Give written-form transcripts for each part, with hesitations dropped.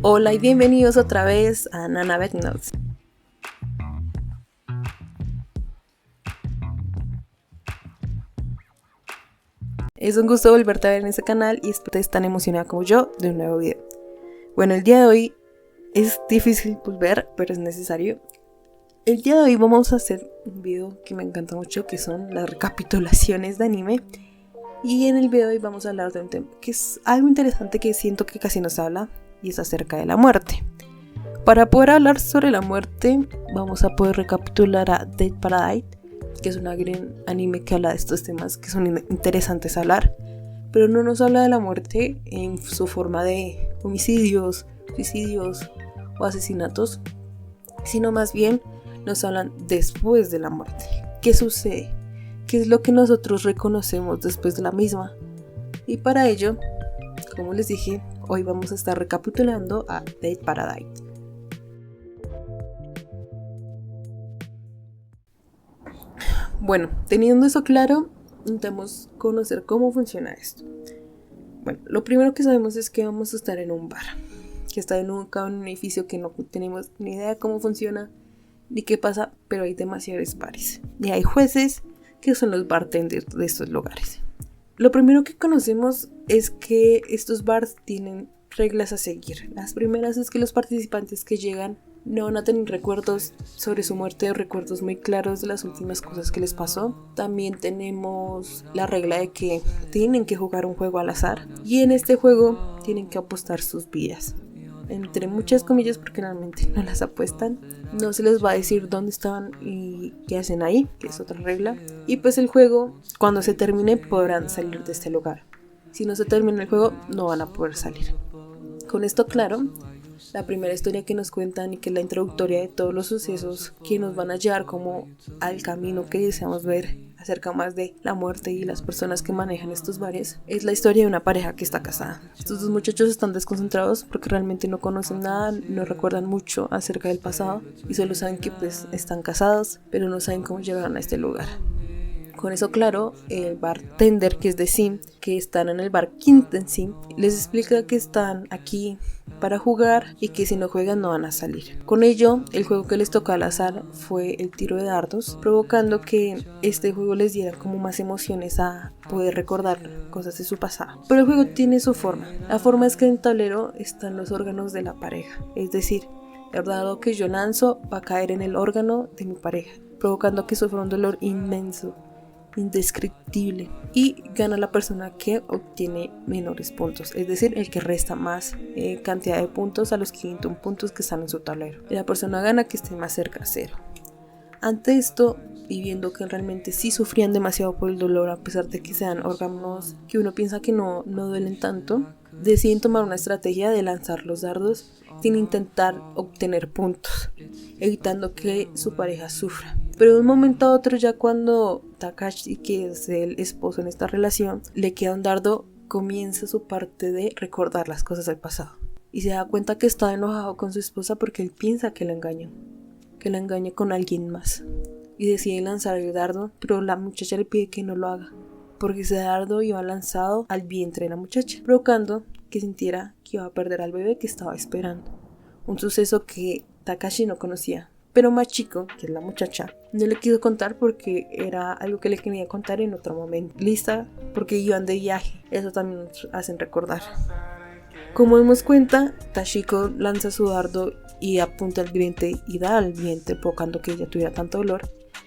Hola y bienvenidos otra vez a Nana Bad Notes. Es un gusto volverte a ver en este canal y espero que estés tan emocionada como yo de un nuevo video. Bueno, el día de hoy es difícil volver, pero es necesario. El día de hoy vamos a hacer un video que me encanta mucho, que son las recapitulaciones de anime. Y en el video de hoy vamos a hablar de un tema que es algo interesante que siento que casi no se habla, y es acerca de la muerte. Para poder hablar sobre la muerte, vamos a poder recapitular a Dead Paradise, que es una gran anime que habla de estos temas que son interesantes a hablar, pero no nos habla de la muerte en su forma de homicidios, suicidios o asesinatos, sino más bien nos hablan después de la muerte. ¿Qué sucede? ¿Qué es lo que nosotros reconocemos después de la misma? Y para ello, como les dije, hoy vamos a estar recapitulando a Dead Paradise. Bueno, teniendo eso claro, intentamos conocer cómo funciona esto. Bueno, lo primero que sabemos es que vamos a estar en un bar, que está en un edificio que no tenemos ni idea de cómo funciona ni qué pasa, pero hay demasiados bares. Y hay jueces que son los bartenders de estos lugares. Lo primero que conocemos es que estos bars tienen reglas a seguir. Las primeras es que los participantes que llegan no van a tener recuerdos sobre su muerte o recuerdos muy claros de las últimas cosas que les pasó. También tenemos la regla de que tienen que jugar un juego al azar y en este juego tienen que apostar sus vidas. Entre muchas comillas, porque realmente no las apuestan. No se les va a decir dónde estaban y qué hacen ahí, que es otra regla. Y pues el juego, cuando se termine, podrán salir de este lugar. Si no se termina el juego, no van a poder salir. Con esto claro, la primera historia que nos cuentan y que es la introductoria de todos los sucesos que nos van a llevar como al camino que deseamos ver acerca más de la muerte y las personas que manejan estos bares, es la historia de una pareja que está casada. Estos dos muchachos están desconcentrados porque realmente no conocen nada, no recuerdan mucho acerca del pasado y solo saben que pues están casados, pero no saben cómo llegaron a este lugar. Con eso claro, el bartender, que es de Sim, que están en el bar Quinten Sim, les explica que están aquí para jugar y que si no juegan no van a salir. Con ello, el juego que les tocó al azar fue el tiro de dardos, provocando que este juego les diera como más emociones a poder recordar cosas de su pasado. Pero el juego tiene su forma. La forma es que en el tablero están los órganos de la pareja, es decir, el dado que yo lanzo va a caer en el órgano de mi pareja, provocando que sufra un dolor inmenso, indescriptible, y gana la persona que obtiene menores puntos, es decir, el que resta más cantidad de puntos a los 501 puntos que están en su tablero. Y la persona gana que esté más cerca a cero. Ante esto, y viendo que realmente sí sufrían demasiado por el dolor, a pesar de que sean órganos que uno piensa que no duelen tanto, deciden tomar una estrategia de lanzar los dardos sin intentar obtener puntos, evitando que su pareja sufra. Pero de un momento a otro, ya cuando Takashi, que es el esposo en esta relación, le queda un dardo, comienza su parte de recordar las cosas del pasado. Y se da cuenta que está enojado con su esposa porque él piensa que la engañó con alguien más. Y decide lanzar el dardo, pero la muchacha le pide que no lo haga, porque ese dardo iba lanzado al vientre de la muchacha, provocando que sintiera que iba a perder al bebé que estaba esperando. Un suceso que Takashi no conocía. Pero Machiko, que es la muchacha, no le quiso contar porque era algo que le quería contar en otro momento. Lista, porque iban de viaje. Eso también nos hacen recordar. Como damos cuenta, Tashiko lanza su dardo y apunta al vientre y da al vientre, provocando que ella tuviera tanto dolor,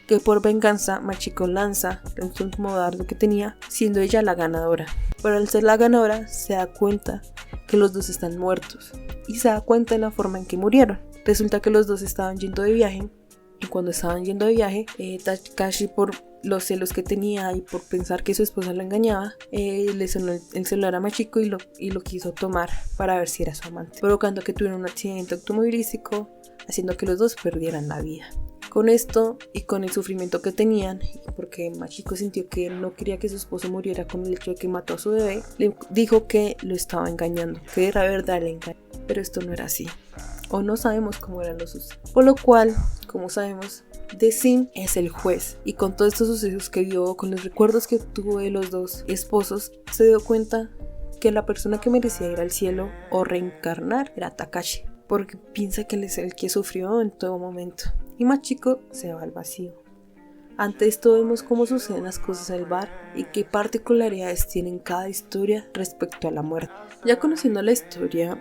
que por venganza Machiko lanza el último dardo que tenía, siendo ella la ganadora. Pero al ser la ganadora, se da cuenta que los dos están muertos y se da cuenta de la forma en que murieron. Resulta que los dos estaban yendo de viaje, y cuando estaban yendo de viaje, Takashi, por los celos que tenía y por pensar que su esposa lo engañaba, le sonó el celular a Machiko y lo quiso tomar para ver si era su amante, provocando que tuvieran un accidente automovilístico, haciendo que los dos perdieran la vida. Con esto y con el sufrimiento que tenían, porque Machiko sintió que no quería que su esposo muriera con el hecho de que mató a su bebé, le dijo que lo estaba engañando, que era verdad le engañó, pero esto no era así, o no sabemos cómo eran los sucesos. Por lo cual, como sabemos, The Sim es el juez, y con todos estos sucesos que vio, con los recuerdos que tuvo de los dos esposos, se dio cuenta que la persona que merecía ir al cielo o reencarnar era Takashi, porque piensa que él es el que sufrió en todo momento. Y Machiko se va al vacío. Ante esto vemos cómo suceden las cosas en el bar y qué particularidades tienen cada historia respecto a la muerte. Ya conociendo la historia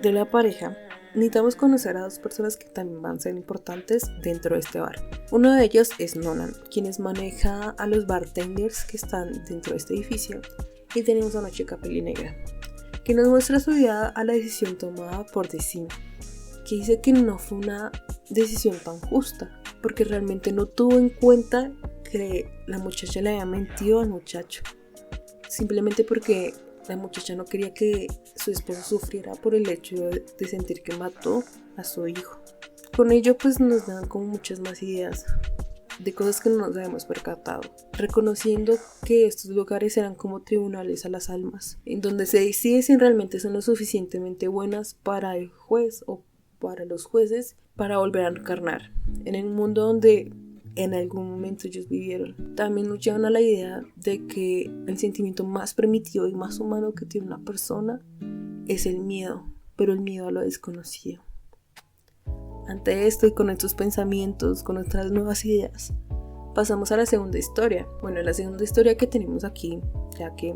de la pareja, necesitamos conocer a dos personas que también van a ser importantes dentro de este bar. Uno de ellos es Nonan, quien maneja a los bartenders que están dentro de este edificio, y tenemos a una chica pelinegra, que nos muestra su vida a la decisión tomada por Decima, que dice que no fue una decisión tan justa, porque realmente no tuvo en cuenta que la muchacha le había mentido al muchacho, simplemente porque la muchacha no quería que su esposo sufriera por el hecho de sentir que mató a su hijo. Con ello pues nos dan como muchas más ideas de cosas que no nos habíamos percatado, reconociendo que estos lugares eran como tribunales a las almas, en donde se decide si realmente son lo suficientemente buenas para el juez o para los jueces para volver a encarnar en el mundo donde en algún momento ellos vivieron. También nos llevan a la idea de que el sentimiento más primitivo y más humano que tiene una persona es el miedo, pero el miedo a lo desconocido. Ante esto y con estos pensamientos, con nuestras nuevas ideas, pasamos a la segunda historia. Bueno, la segunda historia que tenemos aquí, ya que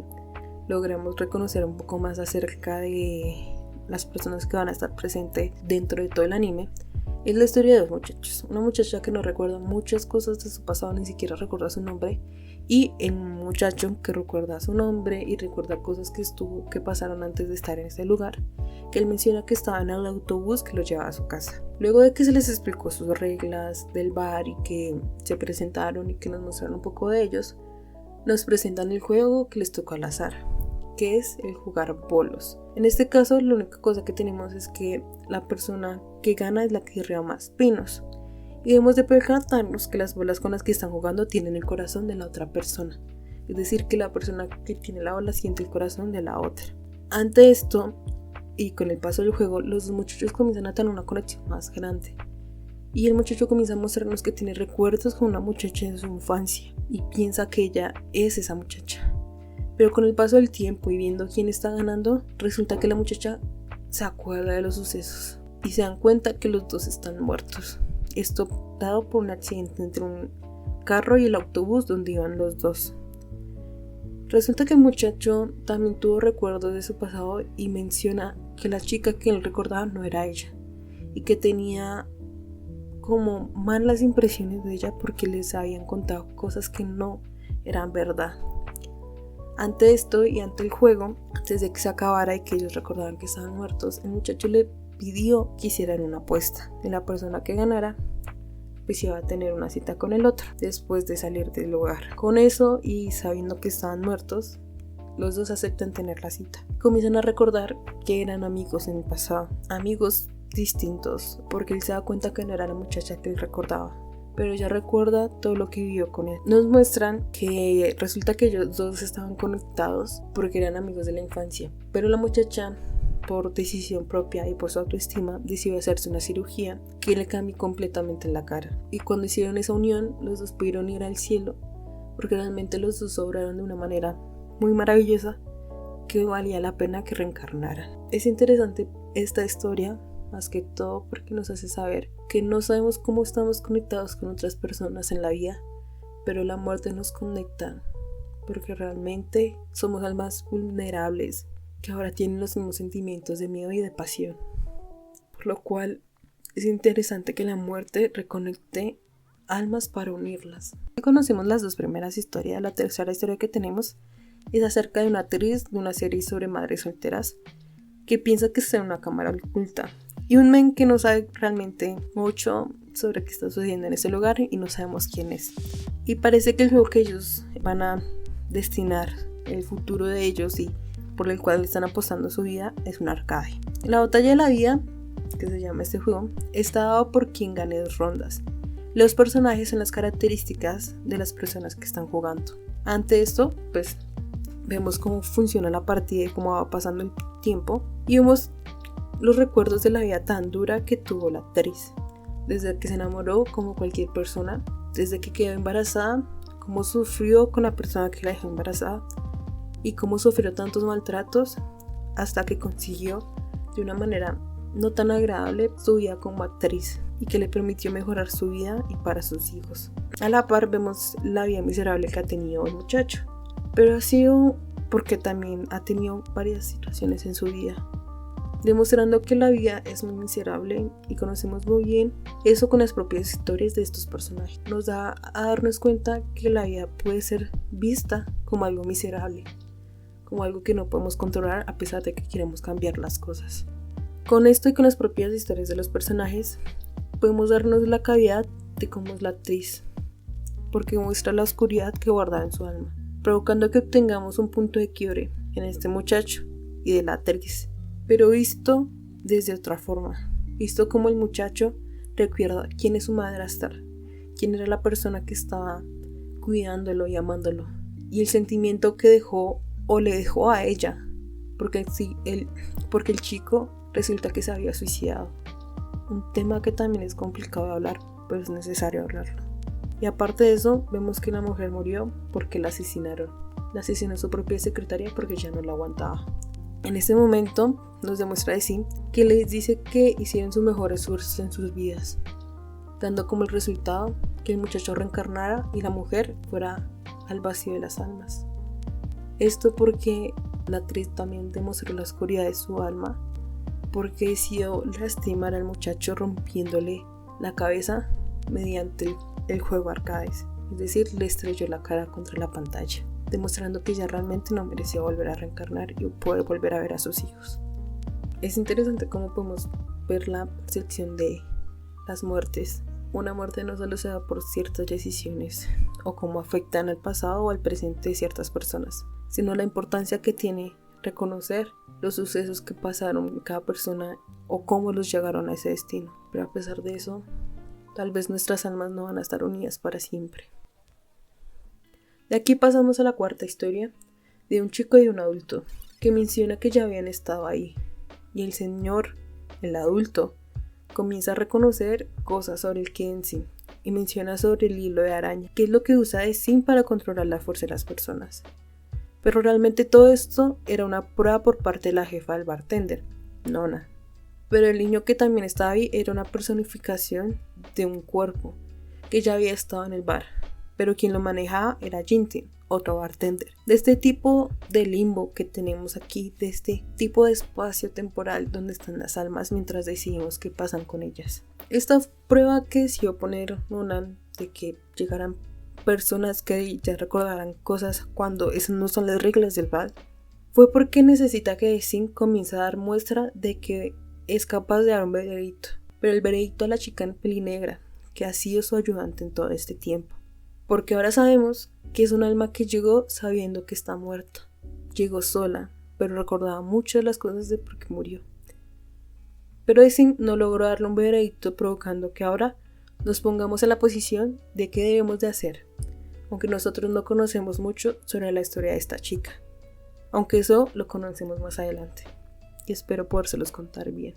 logramos reconocer un poco más acerca de las personas que van a estar presentes dentro de todo el anime, es la historia de dos muchachos. Una muchacha que no recuerda muchas cosas de su pasado, ni siquiera recuerda su nombre, y el muchacho que recuerda su nombre y recuerda cosas que pasaron antes de estar en ese lugar, que él menciona que estaba en el autobús que lo llevaba a su casa. Luego de que se les explicó sus reglas del bar y que se presentaron y que nos mostraron un poco de ellos, nos presentan el juego que les tocó al azar, que es el jugar bolos. En este caso, la única cosa que tenemos es que la persona que gana es la que ría más pinos. Y debemos de percatarnos que las bolas con las que están jugando tienen el corazón de la otra persona. Es decir, que la persona que tiene la bola siente el corazón de la otra. Ante esto, y con el paso del juego, los dos muchachos comienzan a tener una conexión más grande. Y el muchacho comienza a mostrarnos que tiene recuerdos con una muchacha de su infancia y piensa que ella es esa muchacha. Pero con el paso del tiempo y viendo quién está ganando, resulta que la muchacha se acuerda de los sucesos y se dan cuenta que los dos están muertos. Esto dado por un accidente entre un carro y el autobús donde iban los dos. Resulta que el muchacho también tuvo recuerdos de su pasado y menciona que la chica que él recordaba no era ella y que tenía como malas impresiones de ella porque les habían contado cosas que no eran verdad. Ante esto y ante el juego, antes de que se acabara y que ellos recordaban que estaban muertos, el muchacho le pidió que hicieran una apuesta y la persona que ganara pues iba a tener una cita con el otro después de salir del lugar. Con eso y sabiendo que estaban muertos, los dos aceptan tener la cita. Comienzan a recordar que eran amigos en el pasado, amigos distintos, porque él se da cuenta que no era la muchacha que él recordaba, pero ella recuerda todo lo que vivió con él. Nos muestran que resulta que ellos dos estaban conectados porque eran amigos de la infancia, pero la muchacha, por decisión propia y por su autoestima, decidió hacerse una cirugía que le cambió completamente la cara. Y cuando hicieron esa unión, los dos pudieron ir al cielo, porque realmente los dos obraron de una manera muy maravillosa que valía la pena que reencarnaran. Es interesante esta historia, más que todo porque nos hace saber que no sabemos cómo estamos conectados con otras personas en la vida, pero la muerte nos conecta, porque realmente somos almas vulnerables que ahora tienen los mismos sentimientos de miedo y de pasión, por lo cual es interesante que la muerte reconecte almas para unirlas. Ya conocemos las dos primeras historias. La tercera historia que tenemos es acerca de una actriz de una serie sobre madres solteras que piensa que está en una cámara oculta y un men que no sabe realmente mucho sobre qué está sucediendo en ese lugar y no sabemos quién es. Y parece que el juego que ellos van a destinar, el futuro de ellos y por el cual están apostando su vida, es un arcade. La batalla de la vida, que se llama este juego, está dado por quien gane 2 rondas. Los personajes son las características de las personas que están jugando. Ante esto, pues vemos cómo funciona la partida y cómo va pasando el tiempo y vemos los recuerdos de la vida tan dura que tuvo la actriz, desde que se enamoró como cualquier persona, desde que quedó embarazada, cómo sufrió con la persona que la dejó embarazada, y cómo sufrió tantos maltratos hasta que consiguió de una manera no tan agradable su vida como actriz y que le permitió mejorar su vida y para sus hijos. A la par vemos la vida miserable que ha tenido el muchacho, pero ha sido porque también ha tenido varias situaciones en su vida, demostrando que la vida es muy miserable y conocemos muy bien eso con las propias historias de estos personajes. Nos da a darnos cuenta que la vida puede ser vista como algo miserable, como algo que no podemos controlar a pesar de que queremos cambiar las cosas. Con esto y con las propias historias de los personajes podemos darnos la cavidad de cómo es la actriz, porque muestra la oscuridad que guarda en su alma, provocando que obtengamos un punto de quiebre en este muchacho y de la actriz, pero visto desde otra forma, visto como el muchacho recuerda quién es su madrastra, quién era la persona que estaba cuidándolo y amándolo, y el sentimiento que dejó o le dejó a ella, porque el chico resulta que se había suicidado. Un tema que también es complicado de hablar, pero es necesario hablarlo. Y aparte de eso, vemos que la mujer murió porque la asesinaron. La asesinó su propia secretaria porque ya no la aguantaba. En ese momento nos demuestra así que les dice que hicieron su mejor esfuerzo en sus vidas, dando como el resultado que el muchacho reencarnara y la mujer fuera al vacío de las almas. Esto porque la actriz también demostró la oscuridad de su alma, porque decidió lastimar al muchacho rompiéndole la cabeza mediante el juego arcades, es decir, le estrelló la cara contra la pantalla, demostrando que ella realmente no merecía volver a reencarnar y poder volver a ver a sus hijos. Es interesante cómo podemos ver la percepción de las muertes. Una muerte no solo se da por ciertas decisiones o cómo afectan al pasado o al presente de ciertas personas, sino la importancia que tiene reconocer los sucesos que pasaron en cada persona o cómo los llegaron a ese destino. Pero a pesar de eso, tal vez nuestras almas no van a estar unidas para siempre. De aquí pasamos a la cuarta historia de un chico y un adulto que menciona que ya habían estado ahí, y el señor, el adulto, comienza a reconocer cosas sobre el Kenshin y menciona sobre el hilo de araña, que es lo que usa Sin para controlar la fuerza de las personas. Pero realmente todo esto era una prueba por parte de la jefa del bartender, Nona. Pero el niño que también estaba ahí era una personificación de un cuerpo que ya había estado en el bar, pero quien lo manejaba era Jintin, otro bartender. De este tipo de limbo que tenemos aquí, de este tipo de espacio temporal donde están las almas mientras decidimos qué pasan con ellas. Esta prueba que decidió poner Nona de que llegaran personas que ya recordarán cosas cuando esas no son las reglas del bar, fue porque necesita que Sin comience a dar muestra de que es capaz de dar un veredicto, pero el veredicto a la chica en pelinegra, que ha sido su ayudante en todo este tiempo, porque ahora sabemos que es un alma que llegó sabiendo que está muerta, llegó sola, pero recordaba muchas de las cosas de por qué murió. Pero Sin no logró darle un veredicto, provocando que ahora nos pongamos en la posición de qué debemos de hacer, aunque nosotros no conocemos mucho sobre la historia de esta chica, aunque eso lo conocemos más adelante, y espero podérselos contar bien.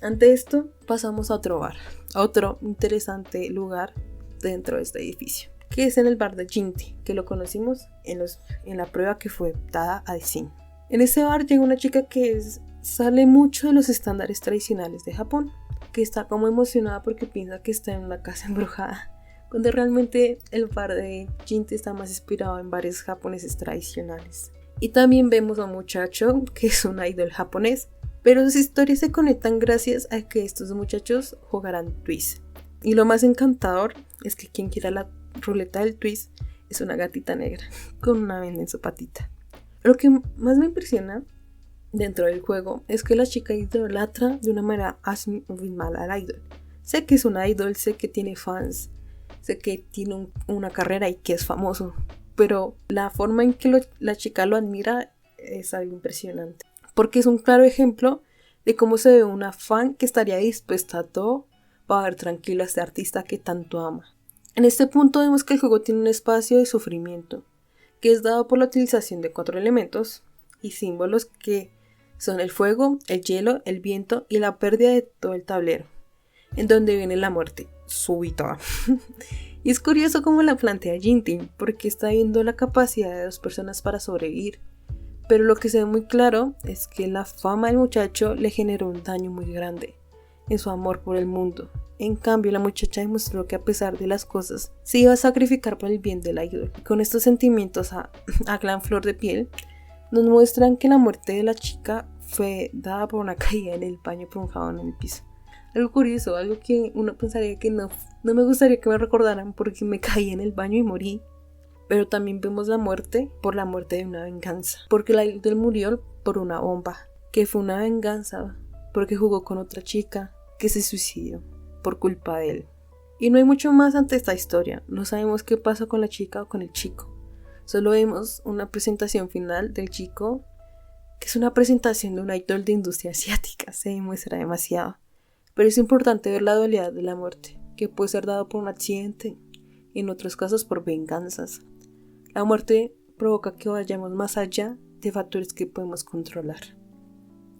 Ante esto, pasamos a otro bar, a otro interesante lugar dentro de este edificio, que es en el bar de Jinti, que lo conocimos en la prueba que fue dada a Sin. En ese bar llega una chica que sale mucho de los estándares tradicionales de Japón, que está como emocionada porque piensa que está en una casa embrujada, cuando realmente el bar de Jinti está más inspirado en bares japoneses tradicionales. Y también vemos a un muchacho que es un idol japonés, pero sus historias se conectan gracias a que estos muchachos jugarán Twist. Y lo más encantador es que quien quiera la ruleta del Twist es una gatita negra con una venda en su patita. Lo que más me impresiona dentro del juego es que la chica idolatra de una manera abismal al idol. Sé que es un idol, sé que tiene fans, sé que tiene una carrera y que es famoso, pero la forma en que la chica lo admira es algo impresionante, porque es un claro ejemplo de cómo se ve una fan que estaría dispuesta a todo para ver tranquilo a este artista que tanto ama. En este punto vemos que el juego tiene un espacio de sufrimiento, que es dado por la utilización de 4 elementos y símbolos que son el fuego, el hielo, el viento y la pérdida de todo el tablero, en donde viene la muerte súbita. Y es curioso cómo la plantea Jintin, porque está viendo la capacidad de 2 personas para sobrevivir. Pero lo que se ve muy claro es que la fama del muchacho le generó un daño muy grande en su amor por el mundo. En cambio, la muchacha demostró que a pesar de las cosas, se iba a sacrificar por el bien de la ídola. Con estos sentimientos a gran flor de piel, nos muestran que la muerte de la chica fue dada por una caída en el baño por un jabón en el piso. Algo curioso, algo que uno pensaría que no me gustaría que me recordaran porque me caí en el baño y morí. Pero también vemos la muerte por la muerte de una venganza. Porque la ídol murió por una bomba, que fue una venganza porque jugó con otra chica que se suicidó por culpa de él. Y no hay mucho más ante esta historia. No sabemos qué pasó con la chica o con el chico. Solo vemos una presentación final del chico, que es una presentación de una idol de industria asiática. Se demuestra demasiado. Pero es importante ver la dualidad de la muerte, que puede ser dado por un accidente y en otros casos por venganzas. La muerte provoca que vayamos más allá de factores que podemos controlar.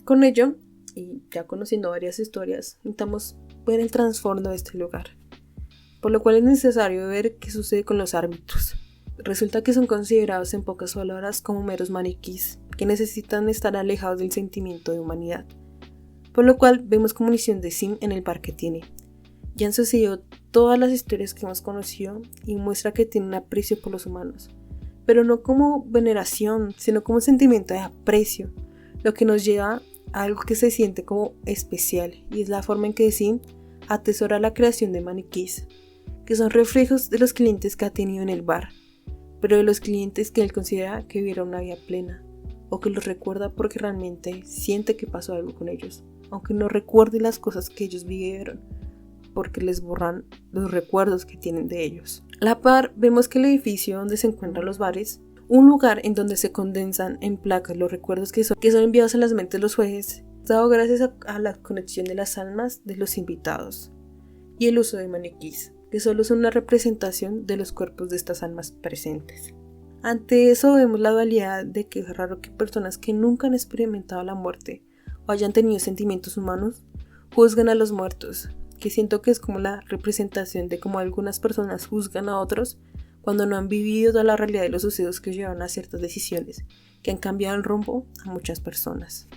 Con ello, y ya conociendo varias historias, intentamos ver el trasfondo de este lugar, por lo cual es necesario ver qué sucede con los árbitros. Resulta que son considerados en pocas palabras como meros maniquís, que necesitan estar alejados del sentimiento de humanidad, por lo cual vemos como misión de Sim en el bar que tiene. Ya han sucedido todas las historias que hemos conocido y muestra que tiene un aprecio por los humanos, pero no como veneración, sino como un sentimiento de aprecio, lo que nos lleva a algo que se siente como especial, y es la forma en que Sim atesora la creación de maniquís, que son reflejos de los clientes que ha tenido en el bar, pero de los clientes que él considera que vivieron una vida plena, o que los recuerda porque realmente siente que pasó algo con ellos, aunque no recuerde las cosas que ellos vivieron, porque les borran los recuerdos que tienen de ellos. A la par, vemos que el edificio donde se encuentran los bares, un lugar en donde se condensan en placas los recuerdos que son enviados a las mentes de los jueces, dado gracias a la conexión de las almas de los invitados y el uso de maniquís, que solo son una representación de los cuerpos de estas almas presentes. Ante eso vemos la dualidad de que es raro que personas que nunca han experimentado la muerte o hayan tenido sentimientos humanos juzgan a los muertos, que siento que es como la representación de cómo algunas personas juzgan a otros cuando no han vivido toda la realidad de los sucesos que llevan a ciertas decisiones que han cambiado el rumbo a muchas personas.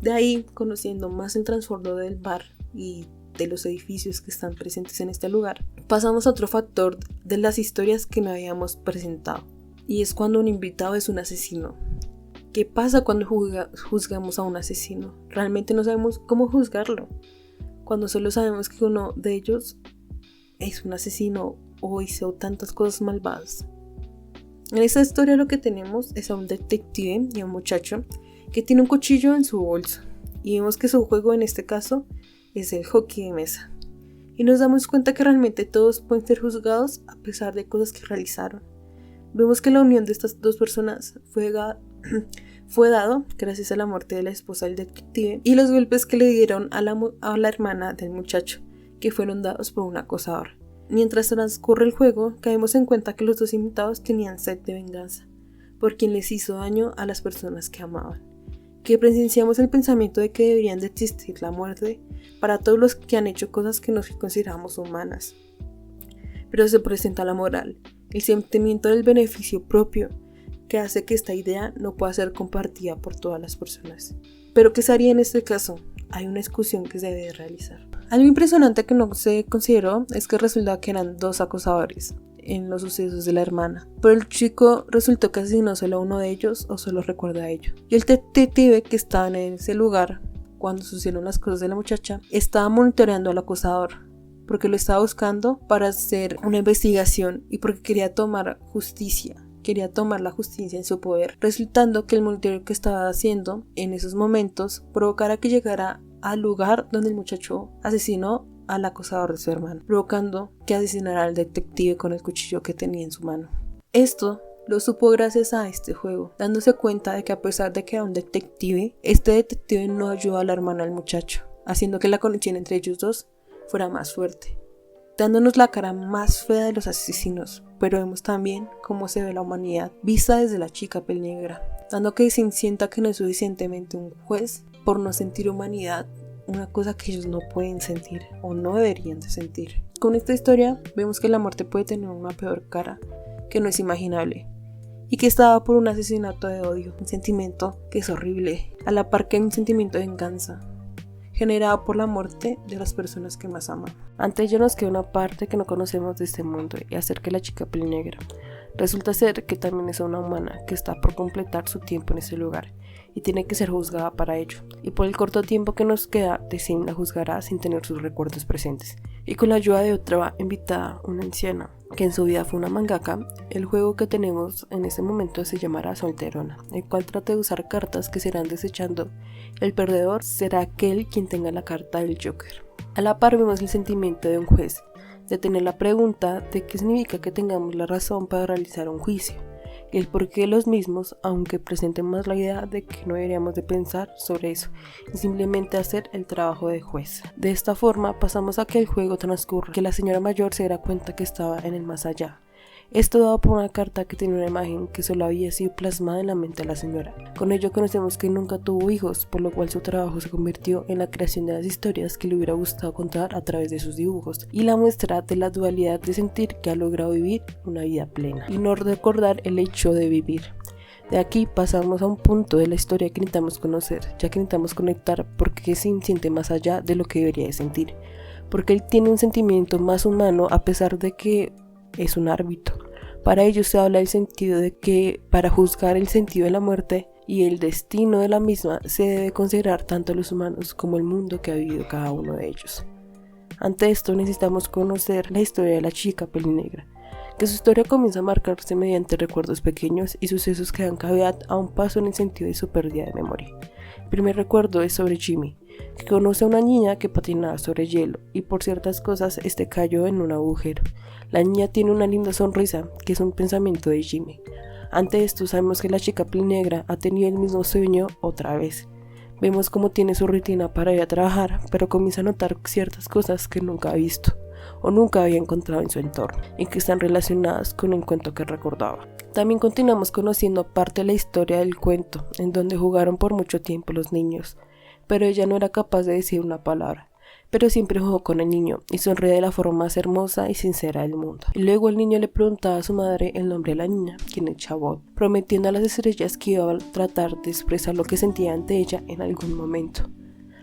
De ahí, conociendo más el trasfondo del bar y de los edificios que están presentes en este lugar, pasamos a otro factor de las historias que no habíamos presentado, y es cuando un invitado es un asesino. ¿Qué pasa cuando juzgamos a un asesino? Realmente no sabemos cómo juzgarlo, cuando solo sabemos que uno de ellos es un asesino o hizo tantas cosas malvadas. En esta historia lo que tenemos es a un detective y a un muchacho que tiene un cuchillo en su bolso, y vemos que su juego en este caso es el hockey de mesa, y nos damos cuenta que realmente todos pueden ser juzgados a pesar de cosas que realizaron. Vemos que la unión de estas dos personas fue dado gracias a la muerte de la esposa del detective y los golpes que le dieron a la hermana del muchacho, que fueron dados por un acosador. Mientras transcurre el juego, caemos en cuenta que los dos invitados tenían sed de venganza por quien les hizo daño a las personas que amaban, que presenciamos el pensamiento de que deberían de existir la muerte para todos los que han hecho cosas que nos consideramos humanas. Pero se presenta la moral, el sentimiento del beneficio propio, que hace que esta idea no pueda ser compartida por todas las personas. Pero ¿qué se haría en este caso? Hay una discusión que se debe realizar. Algo impresionante que no se consideró es que resulta que eran 2 acosadores en los sucesos de la hermana, pero el chico resultó que asesinó solo a uno de ellos o solo recuerda a ellos. Y el detective que estaba en ese lugar cuando sucedieron las cosas de la muchacha estaba monitoreando al acosador porque lo estaba buscando para hacer una investigación y porque quería tomar la justicia en su poder, resultando que el monitoreo que estaba haciendo en esos momentos provocara que llegara al lugar donde el muchacho asesinó al acosador de su hermano, provocando que asesinara al detective con el cuchillo que tenía en su mano. Esto lo supo gracias a este juego, dándose cuenta de que a pesar de que era un detective, este detective no ayudó a la hermana del muchacho, haciendo que la conexión entre ellos dos fuera más fuerte, dándonos la cara más fea de los asesinos, pero vemos también cómo se ve la humanidad vista desde la chica piel negra, dando que se sienta que no es suficientemente un juez por no sentir humanidad, una cosa que ellos no pueden sentir o no deberían de sentir. Con esta historia vemos que la muerte puede tener una peor cara que no es imaginable y que está dada por un asesinato de odio, un sentimiento que es horrible, a la par que un sentimiento de venganza generado por la muerte de las personas que más aman. Ante ello nos queda una parte que no conocemos de este mundo y acerca de la chica piel negra. Resulta ser que también es una humana que está por completar su tiempo en ese lugar y tiene que ser juzgada para ello. Y por el corto tiempo que nos queda, Sim la juzgará sin tener sus recuerdos presentes. Y con la ayuda de otra invitada, una anciana, que en su vida fue una mangaka, el juego que tenemos en este momento se llamará Solterona, el cual trata de usar cartas que se irán desechando. El perdedor será aquel quien tenga la carta del Joker. A la par vemos el sentimiento de un juez, de tener la pregunta de qué significa que tengamos la razón para realizar un juicio, y el porqué de los mismos, aunque presenten más la idea de que no deberíamos de pensar sobre eso y simplemente hacer el trabajo de juez. De esta forma pasamos a que el juego transcurra, que la señora mayor se dará cuenta que estaba en el más allá. Esto dado por una carta que tiene una imagen que solo había sido plasmada en la mente de la señora. Con ello conocemos que nunca tuvo hijos, por lo cual su trabajo se convirtió en la creación de las historias que le hubiera gustado contar a través de sus dibujos, y la muestra de la dualidad de sentir que ha logrado vivir una vida plena y no recordar el hecho de vivir. De aquí pasamos a un punto de la historia que necesitamos conocer, ya que necesitamos conectar porque Sim siente más allá de lo que debería de sentir, porque él tiene un sentimiento más humano a pesar de que es un árbitro. Para ello se habla del sentido de que para juzgar el sentido de la muerte y el destino de la misma se debe considerar tanto los humanos como el mundo que ha vivido cada uno de ellos. Ante esto necesitamos conocer la historia de la chica pelinegra, que su historia comienza a marcarse mediante recuerdos pequeños y sucesos que dan cavidad a un paso en el sentido de su pérdida de memoria. El primer recuerdo es sobre Jimmy, que conoce a una niña que patinaba sobre hielo y por ciertas cosas cayó en un agujero. La niña tiene una linda sonrisa, que es un pensamiento de Jimmy. Ante esto sabemos que la chica piel negra ha tenido el mismo sueño otra vez. Vemos cómo tiene su rutina para ir a trabajar, pero comienza a notar ciertas cosas que nunca ha visto o nunca había encontrado en su entorno y que están relacionadas con un cuento que recordaba. También continuamos conociendo parte de la historia del cuento, en donde jugaron por mucho tiempo los niños, pero ella no era capaz de decir una palabra, pero siempre jugó con el niño y sonreía de la forma más hermosa y sincera del mundo. Y luego el niño le preguntaba a su madre el nombre de la niña, quien es Chabot, prometiendo a las estrellas que iba a tratar de expresar lo que sentía ante ella en algún momento.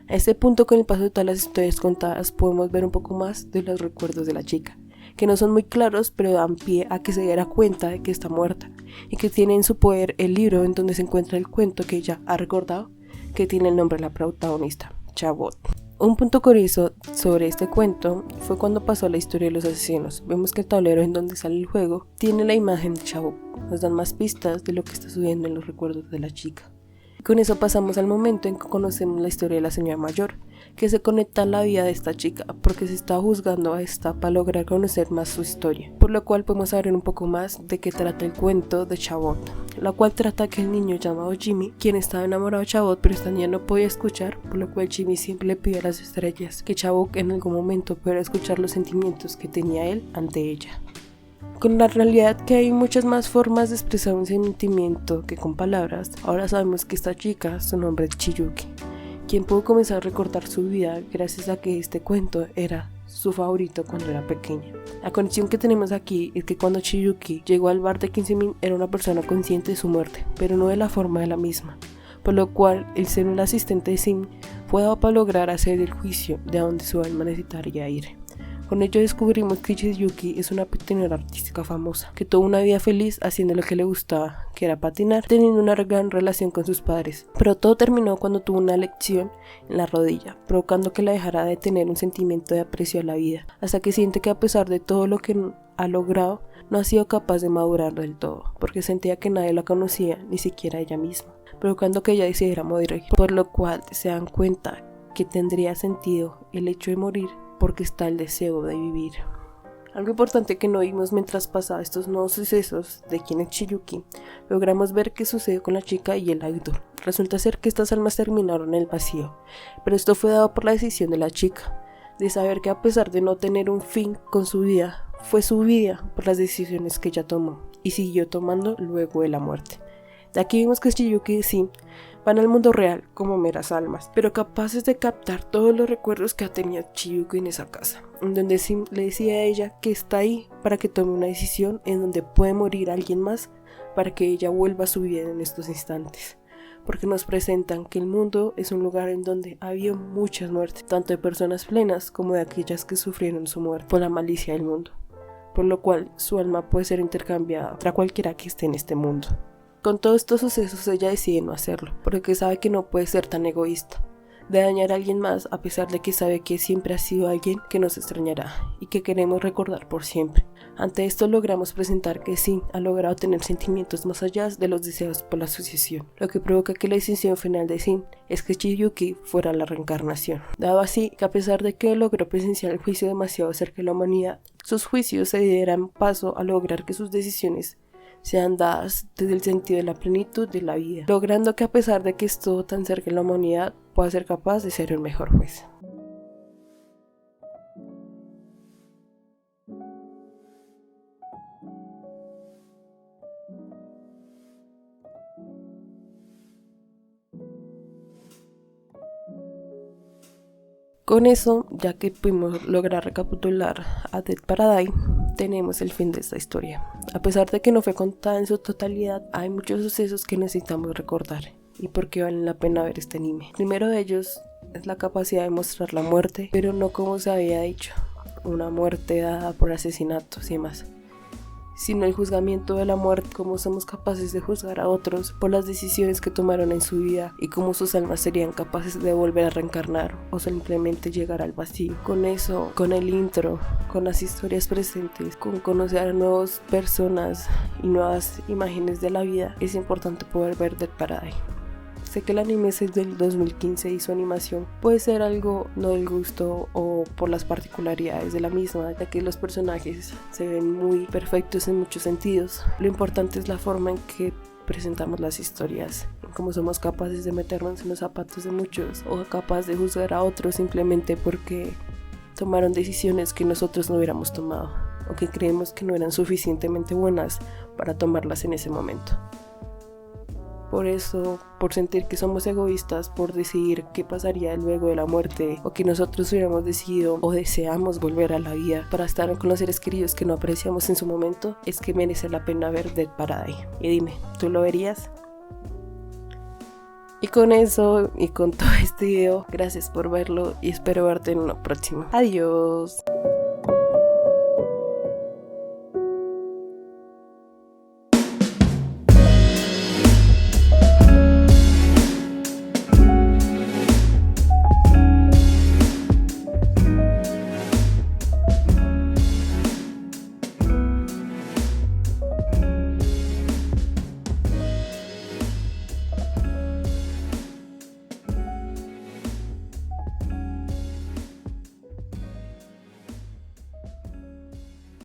A este punto, con el paso de todas las historias contadas, podemos ver un poco más de los recuerdos de la chica, que no son muy claros, pero dan pie a que se diera cuenta de que está muerta y que tiene en su poder el libro en donde se encuentra el cuento que ella ha recordado, que tiene el nombre de la protagonista, Chabot. Un punto curioso sobre este cuento fue cuando pasó la historia de los asesinos. Vemos que el tablero en donde sale el juego tiene la imagen de Chabot. Nos dan más pistas de lo que está sucediendo en los recuerdos de la chica. Con eso pasamos al momento en que conocemos la historia de la señora mayor, que se conecta a la vida de esta chica porque se está juzgando a esta para lograr conocer más su historia, por lo cual podemos saber un poco más de qué trata el cuento de Chabot, la cual trata que el niño llamado Jimmy, quien estaba enamorado de Chabot pero esta niña no podía escuchar, por lo cual Jimmy siempre le pide a las estrellas que Chabot en algún momento pudiera escuchar los sentimientos que tenía él ante ella. Con la realidad que hay muchas más formas de expresar un sentimiento que con palabras, ahora sabemos que esta chica, su nombre es Chiyuki, quien pudo comenzar a recordar su vida gracias a que este cuento era su favorito cuando era pequeña. La conexión que tenemos aquí es que cuando Chiyuki llegó al bar de 15.000 era una persona consciente de su muerte, pero no de la forma de la misma, por lo cual el ser un asistente de Sim fue dado para lograr hacer el juicio de a dónde su alma necesitaría ir. Con ello descubrimos que Chiyuki es una patinadora artística famosa, que tuvo una vida feliz haciendo lo que le gustaba, que era patinar, teniendo una gran relación con sus padres. Pero todo terminó cuando tuvo una lección en la rodilla, provocando que la dejara de tener un sentimiento de aprecio a la vida, hasta que siente que a pesar de todo lo que ha logrado, no ha sido capaz de madurar del todo, porque sentía que nadie la conocía, ni siquiera ella misma, provocando que ella decidiera morir, por lo cual se dan cuenta que tendría sentido el hecho de morir porque está el deseo de vivir. Algo importante que no vimos mientras pasaba estos nuevos sucesos de quién es Chiyuki, logramos ver qué sucedió con la chica y el idol. Resulta ser que estas almas terminaron en el vacío, pero esto fue dado por la decisión de la chica, de saber que a pesar de no tener un fin con su vida, fue su vida por las decisiones que ella tomó y siguió tomando luego de la muerte. De aquí vimos que Chiyuki sí van al mundo real como meras almas, pero capaces de captar todos los recuerdos que ha tenido Chiyuki en esa casa, en donde Sim le decía a ella que está ahí para que tome una decisión, en donde puede morir alguien más para que ella vuelva a su vida en estos instantes. Porque nos presentan que el mundo es un lugar en donde ha habido muchas muertes, tanto de personas plenas como de aquellas que sufrieron su muerte por la malicia del mundo, por lo cual su alma puede ser intercambiada contra cualquiera que esté en este mundo. Con todos estos sucesos ella decide no hacerlo, porque sabe que no puede ser tan egoísta, de dañar a alguien más a pesar de que sabe que siempre ha sido alguien que nos extrañará y que queremos recordar por siempre. Ante esto logramos presentar que Sim ha logrado tener sentimientos más allá de los deseados por la asociación, lo que provoca que la decisión final de Sim es que Chiyuki fuera la reencarnación. Dado así que a pesar de que logró presenciar el juicio demasiado cerca de la humanidad, sus juicios se dieran paso a lograr que sus decisiones sean dadas desde el sentido de la plenitud de la vida, logrando que a pesar de que estuvo tan cerca de la humanidad, pueda ser capaz de ser el mejor juez. Con eso, ya que pudimos lograr recapitular a Dead Paradise, tenemos el fin de esta historia. A pesar de que no fue contada en su totalidad, hay muchos sucesos que necesitamos recordar y por qué valen la pena ver este anime. El primero de ellos es la capacidad de mostrar la muerte, pero no como se había dicho, una muerte dada por asesinatos y demás, sino el juzgamiento de la muerte, cómo somos capaces de juzgar a otros por las decisiones que tomaron en su vida y cómo sus almas serían capaces de volver a reencarnar o simplemente llegar al vacío. Con eso, con el intro, con las historias presentes, con conocer a nuevas personas y nuevas imágenes de la vida, es importante poder ver Dead Paradise. Sé que el anime es del 2015 y su animación puede ser algo no del gusto o por las particularidades de la misma, ya que los personajes se ven muy perfectos en muchos sentidos. Lo importante es la forma en que presentamos las historias, en cómo somos capaces de meternos en los zapatos de muchos o capaces de juzgar a otros simplemente porque tomaron decisiones que nosotros no hubiéramos tomado o que creemos que no eran suficientemente buenas para tomarlas en ese momento. Por eso, por sentir que somos egoístas, por decidir qué pasaría luego de la muerte, o que nosotros hubiéramos decidido o deseamos volver a la vida para estar con los seres queridos que no apreciamos en su momento, es que merece la pena ver Dead Paradise. Y dime, ¿tú lo verías? Y con eso y con todo este video, gracias por verlo y espero verte en uno próximo. Adiós.